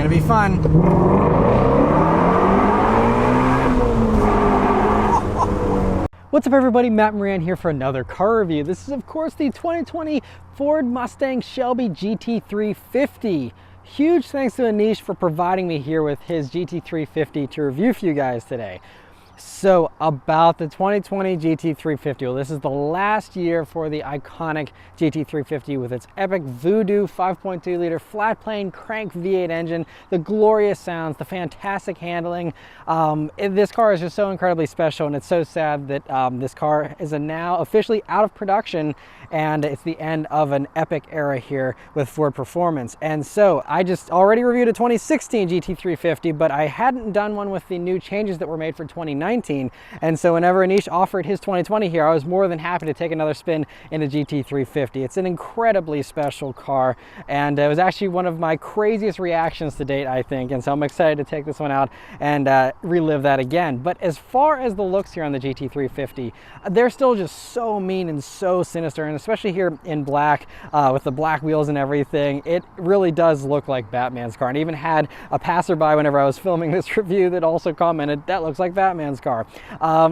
gonna be fun. What's up everybody, Matt and Maran here for another car review. This is of course the 2020 Ford Mustang Shelby GT350. Huge thanks to Anish for providing me here with his GT350 to review for you guys today. So about the 2020 GT350, well, this is the last year for the iconic GT350 with its epic Voodoo 5.2 liter flat plane crank V8 engine, the glorious sounds, the fantastic handling. This car is just so incredibly special, and it's so sad that this car is now officially out of production, and it's the end of an epic era here with Ford Performance. And so I just already reviewed a 2016 GT350, but I hadn't done one with the new changes that were made for 2019. And so whenever Anish offered his 2020 here, I was more than happy to take another spin in a GT350. It's an incredibly special car, and it was actually one of my craziest reactions to date, I think. And so I'm excited to take this one out and relive that again. But as far as the looks here on the GT350, they're still just so mean and so sinister, and especially here in black with the black wheels and everything, it really does look like Batman's car. And I even had a passerby whenever I was filming this review that also commented, that looks like Batman's car.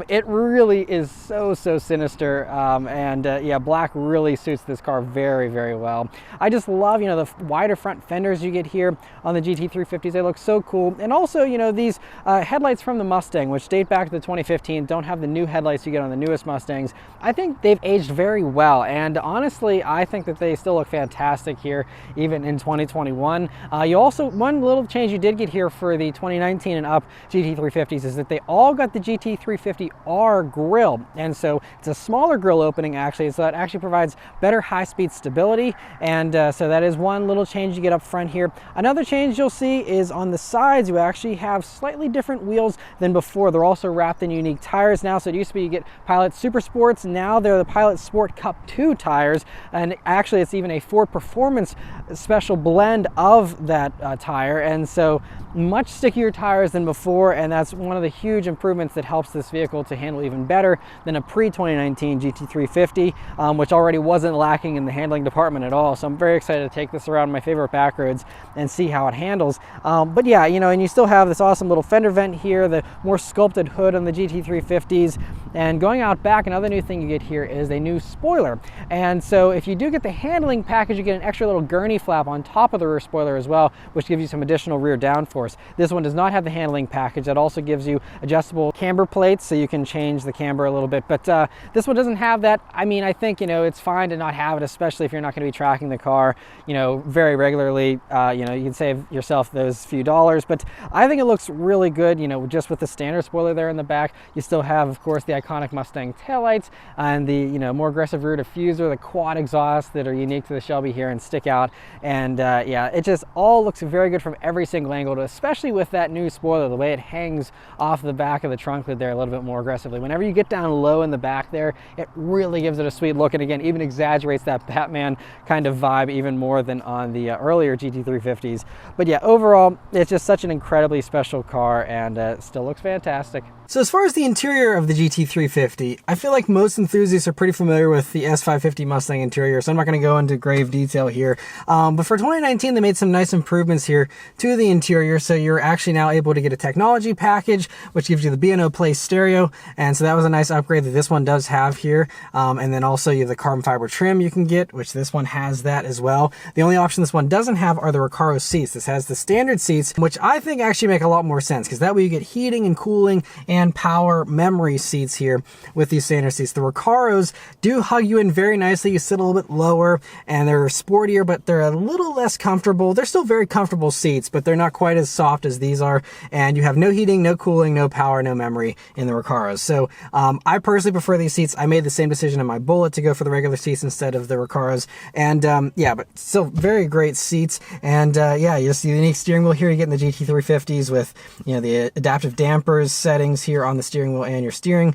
It really is so sinister, yeah, black really suits this car very, very well. I just love, you know, the wider front fenders you get here on the GT350s. They look so cool. And also, you know, these headlights from the Mustang, which date back to the 2015, don't have the new headlights you get on the newest Mustangs. I think they've aged very well, and honestly I think that they still look fantastic here even in 2021. You also, one little change you did get here for the 2019 and up GT350s is that they all got the GT350R grille, and so it's a smaller grille opening actually, so that actually provides better high-speed stability. And so that is one little change you get up front here. Another change you'll see is on the sides, you actually have slightly different wheels than before. They're also wrapped in unique tires now. So it used to be you get Pilot Super Sports, now they're the Pilot Sport Cup 2 tires, and actually it's even a Ford Performance special blend of that tire, and so much stickier tires than before, and that's one of the huge improvements that helps this vehicle to handle even better than a pre-2019 GT350, which already wasn't lacking in the handling department at all. So I'm very excited to take this around my favorite back roads and see how it handles. But yeah, you know, and you still have this awesome little fender vent here, the more sculpted hood on the GT350s, and going out back, another new thing you get here is a new spoiler. And so if you do get the handling package, you get an extra little gurney flap on top of the rear spoiler as well, which gives you some additional rear downforce. This one does not have the handling package. That also gives you adjustable camber plates, so you can change the camber a little bit, but this one doesn't have that. I mean, I think, you know, it's fine to not have it, especially if you're not going to be tracking the car, you know, very regularly. You know, you can save yourself those few dollars, but I think it looks really good, you know, just with the standard spoiler there in the back. You still have, of course, the iconic Mustang taillights and the, you know, more aggressive rear diffuser, the quad exhaust that are unique to the Shelby here and stick out. And yeah, it just all looks very good from every single angle, especially with that new spoiler, the way it hangs off the back of the trunk lid there a little bit more aggressively. Whenever you get down low in the back there, it really gives it a sweet look, and again, even exaggerates that Batman kind of vibe even more than on the earlier GT350s. But yeah, overall, it's just such an incredibly special car, and still looks fantastic. So as far as the interior of the GT350, I feel like most enthusiasts are pretty familiar with the S550 Mustang interior, so I'm not going to go into grave detail here. But for 2019, they made some nice improvements here to the interior. So you're actually now able to get a technology package, which gives you the B&O Play stereo, and so that was a nice upgrade that this one does have here. And then also you have the carbon fiber trim you can get, which this one has that as well. The only option this one doesn't have are the Recaro seats. This has the standard seats, which I think actually make a lot more sense, because that way you get heating and cooling and power memory seats here with these standard seats. The Recaros do hug you in very nicely. You sit a little bit lower, and they're sportier, but they're a little less comfortable. They're still very comfortable seats, but they're not quite as soft as these are. And you have no heating, no cooling, no power, no memory in the Recaros. So I personally prefer these seats. I made the same decision in my Bullet to go for the regular seats instead of the Recaros. And yeah, but still very great seats. And yeah, you see the unique steering wheel here you get in the GT350s with, you know, the adaptive dampers settings here on the steering wheel and your steering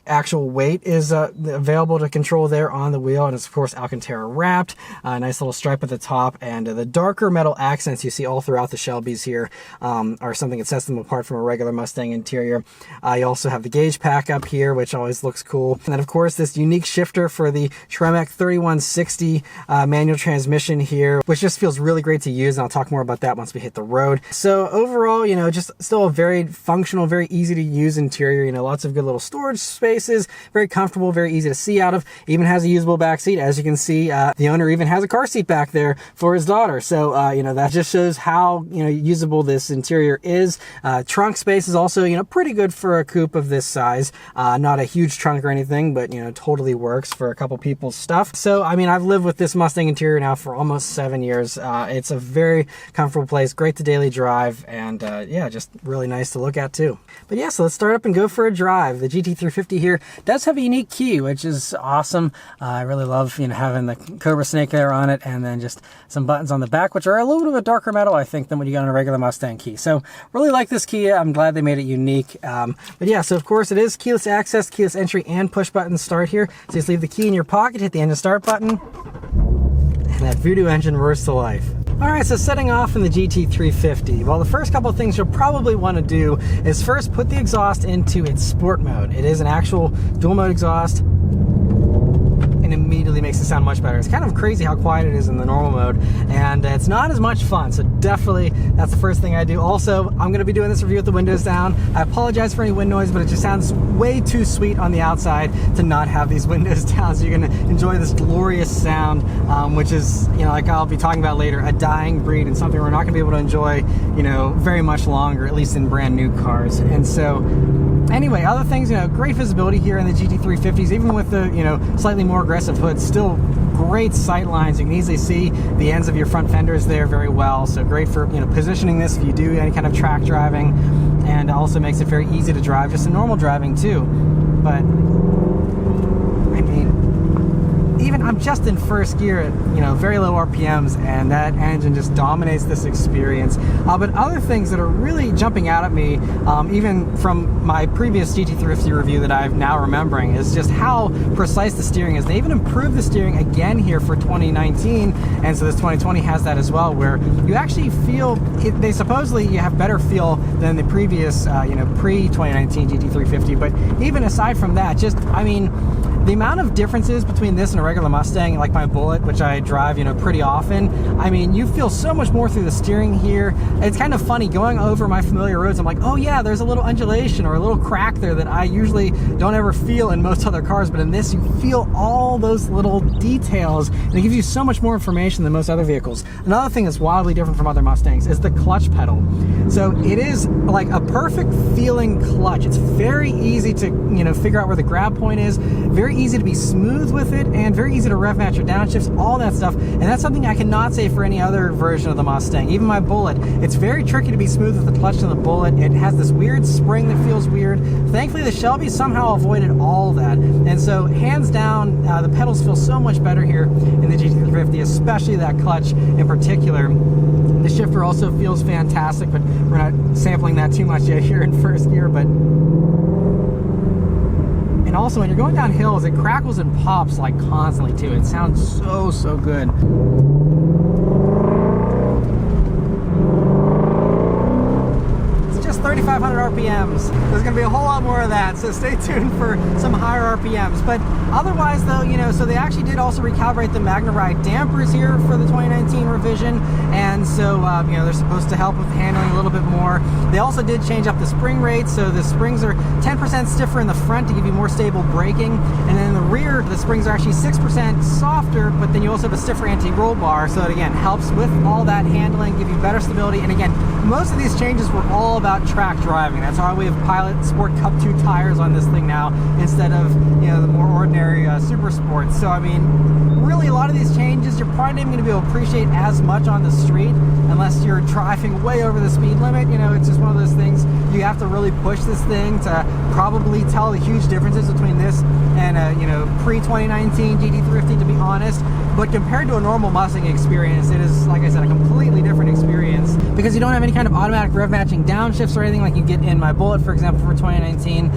actual weight is available to control there on the wheel, and it's of course Alcantara wrapped. Nice little stripe at the top, and the darker metal accents you see all throughout the Shelbys here are something that sets them apart from a regular Mustang interior. You also have the gauge pack up here, which always looks cool. And then of course this unique shifter for the Tremec 3160 manual transmission here, which just feels really great to use, and I'll talk more about that once we hit the road. So overall, you know, just still a very functional, very easy to use interior. You know, lots of good little storage spaces, very comfortable, very easy to see out of. Even has a usable back seat. As you can see, the owner even has a car seat back there for his daughter. So, you know, that just shows how, you know, usable this interior is. Trunk space is also, you know, pretty good for a coupe of this size. Not a huge trunk or anything, but, you know, totally works for a couple people's stuff. So, I mean, I've lived with this Mustang interior now for almost 7 years. It's a very comfortable place, great to daily drive, and yeah, just really nice to look at too. But yeah, so let's start up and go for a drive. The GT350 here does have a unique key, which is awesome. I really love, you know, having the Cobra Snake there on it, and then just some buttons on the back, which are a little bit of a darker metal, I think, than what you got on a regular Mustang key. So really like this key. I'm glad they made it unique. But yeah, so of course it is keyless access, keyless entry, and push button start here. So you just leave the key in your pocket, hit the engine start button, and that Voodoo engine roars to life. All right, so setting off in the GT350. Well, the first couple of things you'll probably want to do is first put the exhaust into its sport mode. It is an actual dual mode exhaust, and immediately makes it sound much better. It's kind of crazy how quiet it is in the normal mode, and it's not as much fun, so definitely that's the first thing I do. Also, I'm going to be doing this review with the windows down. I apologize for any wind noise, but it just sounds way too sweet on the outside to not have these windows down, so you're going to enjoy this glorious sound, which is, you know, like I'll be talking about later, a dying breed and something we're not going to be able to enjoy, you know, very much longer, at least in brand new cars. And so anyway, other things, you know, great visibility here in the GT350s, even with the, you know, slightly more aggressive hood, still great sight lines. You can easily see the ends of your front fenders there very well, so great for, you know, positioning this if you do any kind of track driving, and also makes it very easy to drive just in normal driving too. But I mean, even I'm just in first gear at, you know, very low RPMs, and that engine just dominates this experience. But other things that are really jumping out at me, even from my previous GT350 review that I'm now remembering, is just how precise the steering is. They even improved the steering again here for 2019, and so this 2020 has that as well, where you actually feel, they supposedly you have better feel than the previous, you know, pre-2019 GT350, but even aside from that, just, I mean, the amount of differences between this and a regular Mustang, like my Bullet, which I drive, you know, pretty often, I mean, you feel so much more through the steering here. It's kind of funny going over my familiar roads. I'm like, oh yeah, there's a little undulation or a little crack there that I usually don't ever feel in most other cars, but in this you feel all those little details, and it gives you so much more information than most other vehicles. Another thing that's wildly different from other Mustangs is the clutch pedal. So it is like a perfect feeling clutch. It's very easy to, you know, figure out where the grab point is, very easy to be smooth with it, and very easy to rev match your downshifts, all that stuff. And that's something I cannot say for any other version of the Mustang. Even my Bullet, it's very tricky to be smooth with the clutch in the Bullet. It has this weird spring that feels weird. Thankfully, the Shelby somehow avoided all that. And so, hands down, the pedals feel so much better here in the GT350, especially that clutch in particular. The shifter also feels fantastic, but we're not sampling that too much yet here in first gear. But and also, when you're going down hills, it crackles and pops like constantly too. It sounds so good. It's just 3,500 RPMs. There's going to be a whole lot more of that, so stay tuned for some higher RPMs. But otherwise, though, you know, so they actually did also recalibrate the MagnaRide dampers here for the 2019 revision, and so you know, they're supposed to help with handling a little bit more. They also did change up the spring rates, so the springs are 10% stiffer in the front to give you more stable braking, and then in the rear, the springs are actually 6% softer, but then you also have a stiffer anti-roll bar, so it again helps with all that handling, give you better stability. And again, most of these changes were all about track driving. That's why we have Pilot Sport Cup 2 tires on this thing now, instead of, you know, the more ordinary Super Sports. So I mean, really a lot of these changes you're probably not even going to be able to appreciate as much on the street unless you're driving way over the speed limit. You know, it's just one of those things, you have to really push this thing to probably tell the huge differences between this and a, you know, pre-2019 GT350, to be honest. but compared to a normal Mustang experience, it is, like I said, a completely different experience because you don't have any kind of automatic rev matching downshifts or anything like you get in my Bullet, for example, for 2019.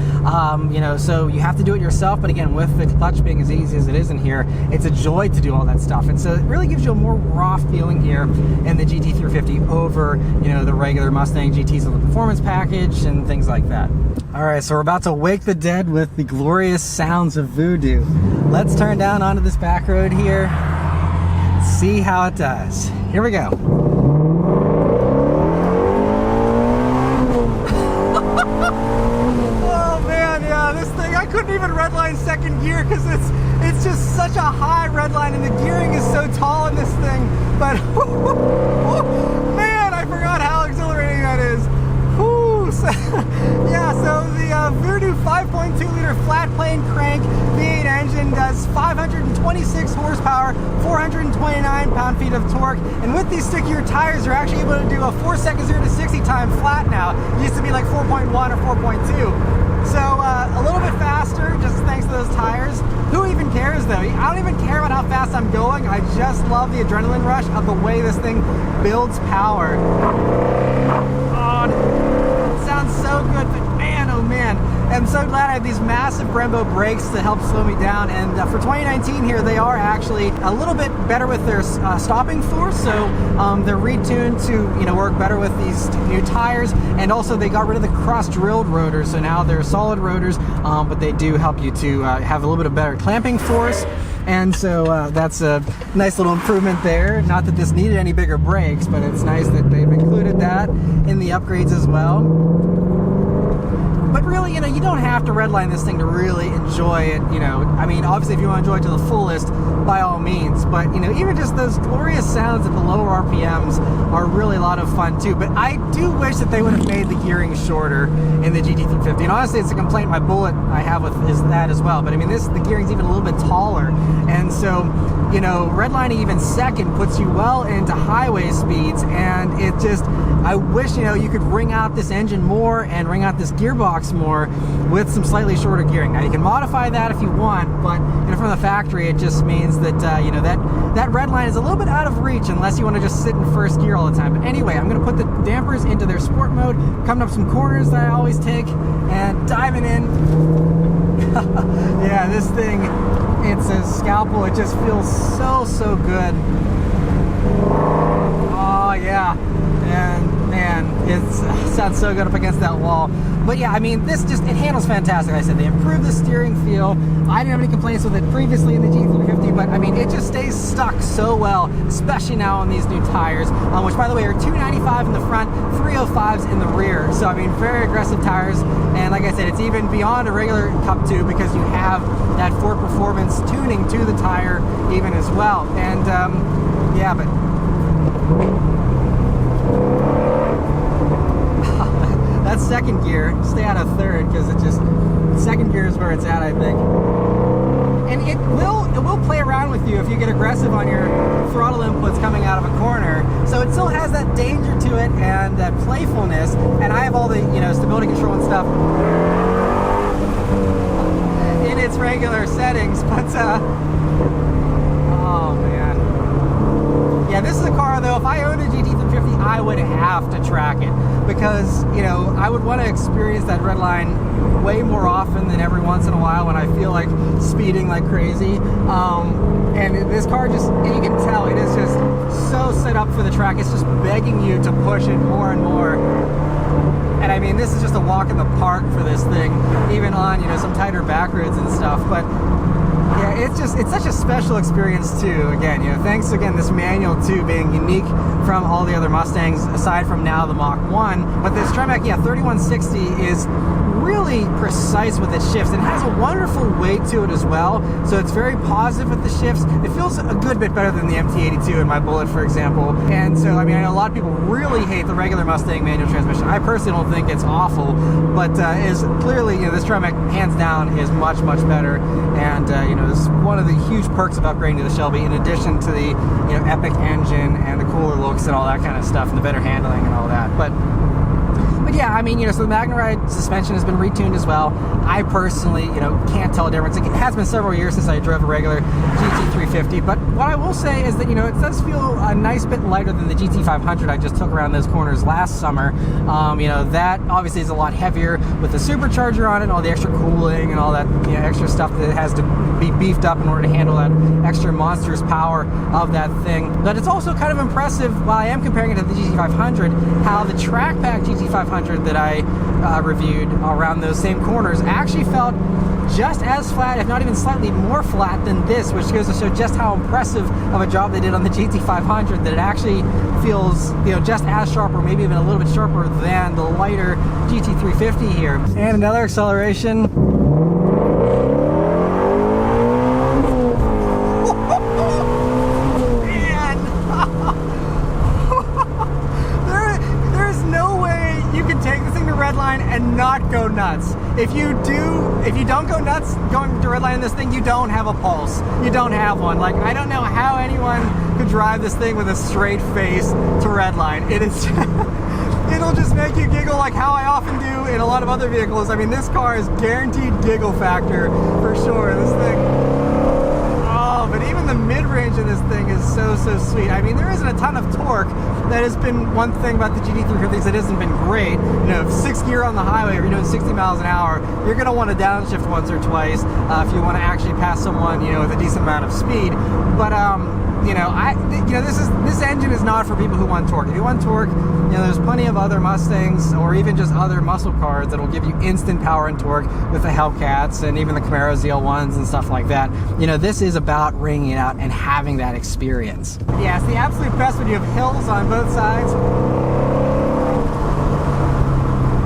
You know, so you have to do it yourself, but again, with the clutch being as easy as it is in here, it's a joy to do all that stuff. And so it really gives you a more raw feeling here in the GT350 over, you know, the regular Mustang GTs of the performance package and things like that. All right, so we're about to wake the dead with the glorious sounds of Voodoo. Let's turn down onto this back road here, see how it does. Here we go. Oh man, yeah, this thing, I couldn't even redline second gear because it's just such a high redline and the gearing is so tall in this thing. But man, I forgot how exhilarating that is. Yeah, so the Voodoo 5.2 liter flat plane crank V8 engine does 526 horsepower, 429 pound-feet of torque, and with these stickier tires, you're actually able to do a 4-second 0 to 60 time flat now. It used to be like 4.1 or 4.2. So a little bit faster, just thanks to those tires. Who even cares though? I don't even care about how fast I'm going. I just love the adrenaline rush of the way this thing builds power. Sounds so good, but man, oh man, I'm so glad I have these massive Brembo brakes to help slow me down. And for 2019 here, they are actually a little bit better with their stopping force, so they're retuned to, you know, work better with these new tires. And also they got rid of the cross-drilled rotors, so now they're solid rotors, but they do help you to have a little bit of better clamping force. And so that's a nice little improvement there. Not that this needed any bigger brakes, but it's nice that they've included that in the upgrades as well. But really, you know, you don't have to redline this thing to really enjoy it, you know. I mean, obviously if you want to enjoy it to the fullest, by all means, but you know, even just those glorious sounds at the lower RPMs are really a lot of fun too. But I do wish that they would have made the gearing shorter in the GT350. And honestly, it's a complaint my Bullet I have with is that as well. But I mean, the gearing's even a little bit taller, and so, you know, redlining even second puts you well into highway speeds, and it just, I wish, you know, you could wring out this engine more and wring out this gearbox more with some slightly shorter gearing. Now you can modify that if you want, but you know, from the factory it just means that you know, that red line is a little bit out of reach unless you want to just sit in first gear all the time. But anyway, I'm going to put the dampers into their sport mode, coming up some corners that I always take, and diving in. Yeah, this thing, it's a scalpel. It just feels so good. Oh yeah, and man, it sounds so good up against that wall. But yeah, I mean, this just, it handles fantastic. Like I said, they improved the steering feel. I didn't have any complaints with it previously in the GT350, but I mean, it just stays stuck so well, especially now on these new tires, which by the way are 295 in the front, 305s in the rear. So I mean, very aggressive tires. And like I said, it's even beyond a regular Cup 2 because you have that Ford Performance tuning to the tire even as well. And yeah, but that's second gear. Stay out of third because it just, second gear is where it's at, I think. And it will play around with you if you get aggressive on your throttle inputs coming out of a corner. So it still has that danger to it and that playfulness. And I have all the, you know, stability control and stuff in its regular settings, but oh man. Yeah, this is a car though, if I owned a GT350, I would have to track it because, you know, I would want to experience that red line way more often than every once in a while when I feel like speeding like crazy. And this car just, you can tell it is just so set up for the track. It's just begging you to push it more and more. And I mean, this is just a walk in the park for this thing, even on, you know, some tighter back roads and stuff. But yeah, it's such a special experience too. Again, you know, thanks again this manual too being unique from all the other Mustangs aside from now the Mach 1. But this Trimac, yeah, 3160 is really precise with its shifts and has a wonderful weight to it as well. So it's very positive with the shifts. It feels a good bit better than the MT82 in my Bullet, for example. And so, I mean, I know a lot of people really hate the regular Mustang manual transmission. I personally don't think it's awful, but is clearly, you know, this Trimac hands down is much better. And you know, it's one of the huge perks of upgrading to the Shelby, in addition to the, you know, epic engine and the cooler looks and all that kind of stuff, and the better handling and all that. But yeah, I mean, so the MagneRide suspension has been retuned as well. I personally, can't tell a difference. It has been several years since I drove a regular GT350, but what I will say is that, it does feel a nice bit lighter than the GT500 I just took around those corners last summer. That obviously is a lot heavier with the supercharger on it, and all the extra cooling and all that, extra stuff that it has to be beefed up in order to handle that extra monstrous power of that thing. But it's also kind of impressive, while I am comparing it to the GT500, how the track pack GT500 that I reviewed around those same corners actually felt just as flat, if not even slightly more flat than this, which goes to show just how impressive of a job they did on the GT500, that it actually feels, just as sharp, or maybe even a little bit sharper than the lighter GT350 here. And another acceleration. And not go nuts. If you don't go nuts going to redline in this thing, you don't have a pulse. You don't have one. Like, I don't know how anyone could drive this thing with a straight face to redline. It is it'll just make you giggle, like how I often do in a lot of other vehicles. I mean, this car is guaranteed giggle factor for sure. This thing, but even the mid-range of this thing is so sweet. I mean, there isn't a ton of torque. That has been one thing about the GT350s that hasn't been great. 6th gear on the highway, if you're doing 60 miles an hour, you're going to want to downshift once or twice if you want to actually pass someone, with a decent amount of speed. But this engine is not for people who want torque. If you want torque, there's plenty of other Mustangs or even just other muscle cars that will give you instant power and torque with the Hellcats and even the Camaro ZL1s and stuff like that. This is about ringing it out and having that experience. Yeah, it's the absolute best when you have hills on both sides.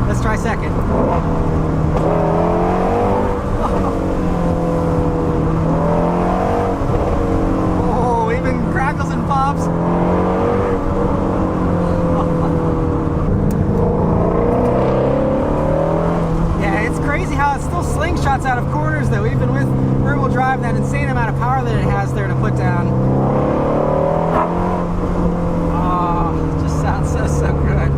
Let's try second. Crackles and pops. Yeah, it's crazy how it still slingshots out of corners though, even with rear-wheel drive, that insane amount of power that it has there to put down. Oh, it just sounds so good.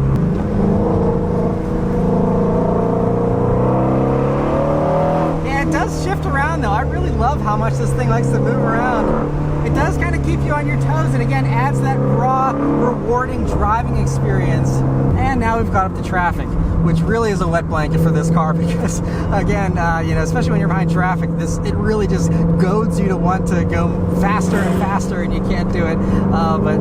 Yeah, it does shift around though. I really love how much this thing likes to move around. It does kind of keep you on your toes, and again adds that raw, rewarding driving experience. And now we've got up to traffic, which really is a wet blanket for this car, because again, especially when you're behind traffic, it really just goads you to want to go faster and faster, and you can't do it. But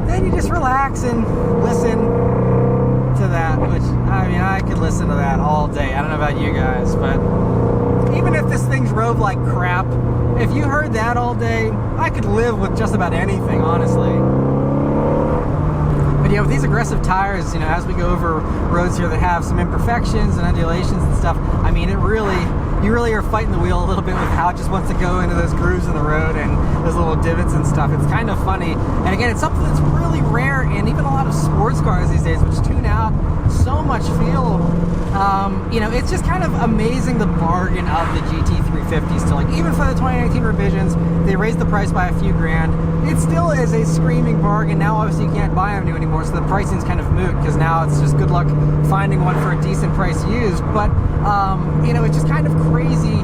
then you just relax and listen to that, which, I mean, I could listen to that all day. I don't know about you guys, but even if this thing drove like crap, if you heard that all day, I could live with just about anything, honestly. But with these aggressive tires, as we go over roads here that have some imperfections and undulations and stuff, I mean, you really are fighting the wheel a little bit with how it just wants to go into those grooves in the road and those little divots and stuff. It's kind of funny. And again, it's something that's really rare in even a lot of sports cars these days, which tune out so much feel. It's just kind of amazing the bargain of the GT350 still. Like, even for the 2019 revisions, they raised the price by a few grand. It still is a screaming bargain. Now, obviously, you can't buy them new anymore, so the pricing's kind of moot, because now it's just good luck finding one for a decent price used. But, it's just kind of crazy,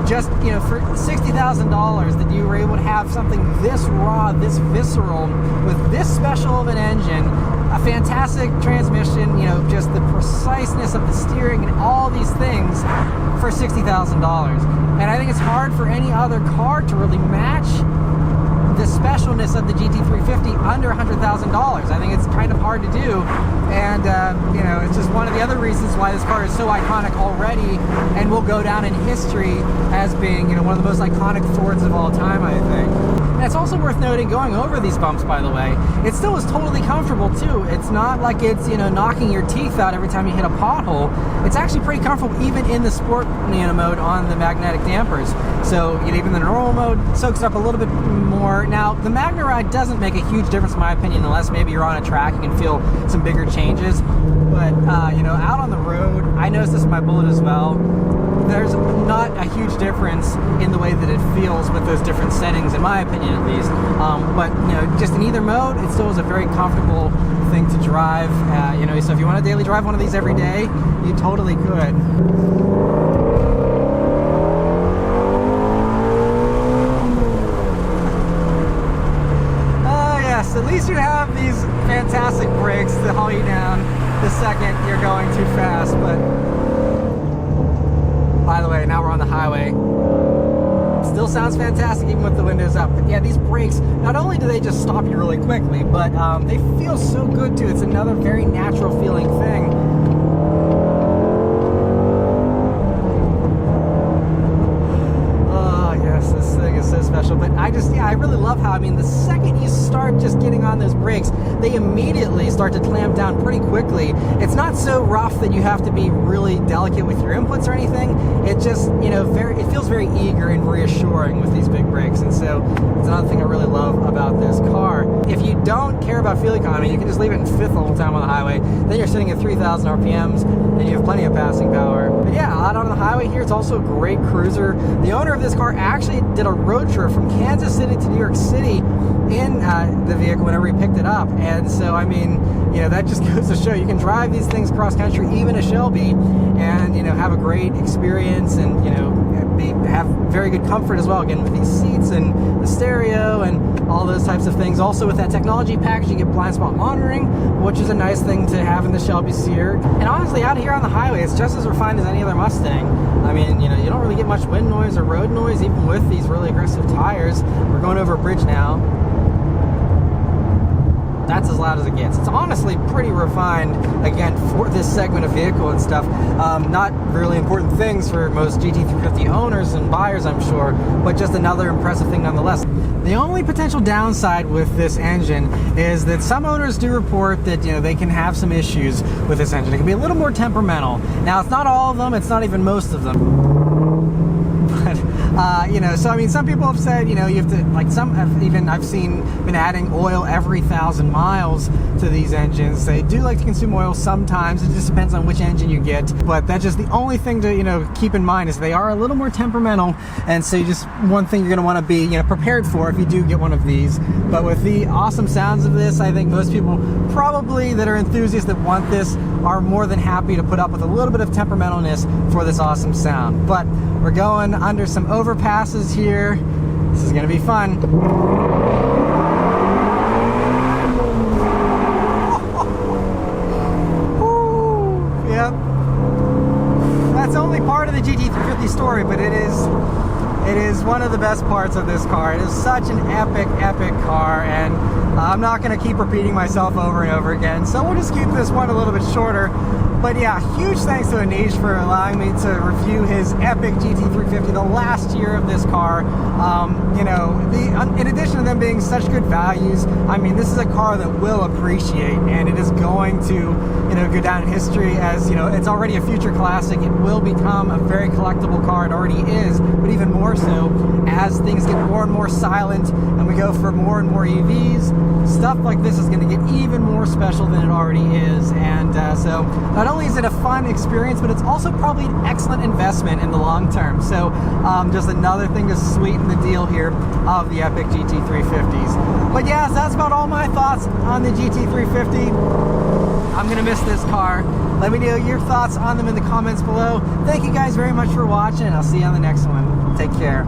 just, for $60,000 that you were able to have something this raw, this visceral, with this special of an engine, a fantastic transmission, just the preciseness of the steering and all these things for $60,000. And I think it's hard for any other car to really match the specialness of the GT350 under $100,000. I think it's kind of hard to do, and it's just one of the other reasons why this car is so iconic already, and will go down in history as being, one of the most iconic Fords of all time, I think. And it's also worth noting, going over these bumps, by the way, it still is totally comfortable too. It's not like it's, knocking your teeth out every time you hit a pothole. It's actually pretty comfortable even in the sport mode on the magnetic dampers. So even the normal mode soaks it up a little bit more. Now, the MagneRide doesn't make a huge difference in my opinion, unless maybe you're on a track, you can feel some bigger changes. But, out on the road, I noticed this in my Bullet as well, there's not a huge difference in the way that it feels with those different settings, in my opinion at least. But just in either mode, it still is a very comfortable thing to drive. Shelby. So if you want to daily drive one of these every day, you totally could. At least you have these fantastic brakes to haul you down the second you're going too fast. But by the way, now we're on the highway. Still sounds fantastic even with the windows up. But yeah, these brakes, not only do they just stop you really quickly, but they feel so good too. It's another very natural feeling thing. This thing is so special. But I really love how, I mean, the second you start just getting on those brakes, they immediately start to clamp down pretty quickly. It's not so rough that you have to be really delicate with your inputs or anything. It just, you know, it feels very eager and reassuring with these big brakes. And so it's another thing I really love about this car. If you don't care about fuel economy, you can just leave it in fifth the whole time on the highway. Then you're sitting at 3,000 RPMs and you have plenty of passing power. But yeah, out on the highway here, it's also a great cruiser. The owner of this car actually did a road trip from Kansas City to New York City in the vehicle whenever he picked it up. And so, I mean, you know, that just goes to show you can drive these things cross country, even a Shelby, and, you know, have a great experience and, you know, have very good comfort as well, again, with these seats and the stereo and all those types of things. Also with that technology package, you get blind spot monitoring, which is a nice thing to have in the Shelbys here. And honestly, out here on the highway, it's just as refined as any other Mustang. I mean, you know, you don't really get much wind noise or road noise, even with these really aggressive tires. We're going over a bridge now. That's as loud as it gets. It's honestly pretty refined, again, for this segment of vehicle and stuff. Not really important things for most GT350 owners and buyers, I'm sure, but just another impressive thing nonetheless. The only potential downside with this engine is that some owners do report that, you know, they can have some issues with this engine. It can be a little more temperamental. Now, it's not all of them, it's not even most of them. You know, so I mean, some people have said, you know, you have to, like, some have even, I've seen, been adding oil every 1,000 miles to these engines. They do like to consume oil sometimes. It just depends on which engine you get. But that's just the only thing to, you know, keep in mind, is they are a little more temperamental. And so just one thing you're going to want to be, you know, prepared for if you do get one of these. But with the awesome sounds of this, I think most people probably that are enthusiasts that want this are more than happy to put up with a little bit of temperamentalness for this awesome sound. But we're going under some overpasses here. This is going to be fun. Yep. That's only part of the GT350 story, but it is one of the best parts of this car. It is such an epic car, and I'm not going to keep repeating myself over and over again, so we'll just keep this one a little bit shorter. But yeah, huge thanks to Anish for allowing me to review his epic GT350, the last year of this car. You know, in addition to them being such good values, I mean, this is a car that will appreciate, and it is going to, you know, go down in history as, you know, it's already a future classic. It will become a very collectible car. It already is, but even more so as things get more and more silent and we go for more and more EVs. Stuff like this is going to get even more special than it already is. And so not only is it a fun experience, but it's also probably an excellent investment in the long term. So just another thing to sweeten the deal here of the epic GT350s. But yes, that's about all my thoughts on the GT350. I'm going to miss this car. Let me know your thoughts on them in the comments below. Thank you guys very much for watching. I'll see you on the next one. Take care.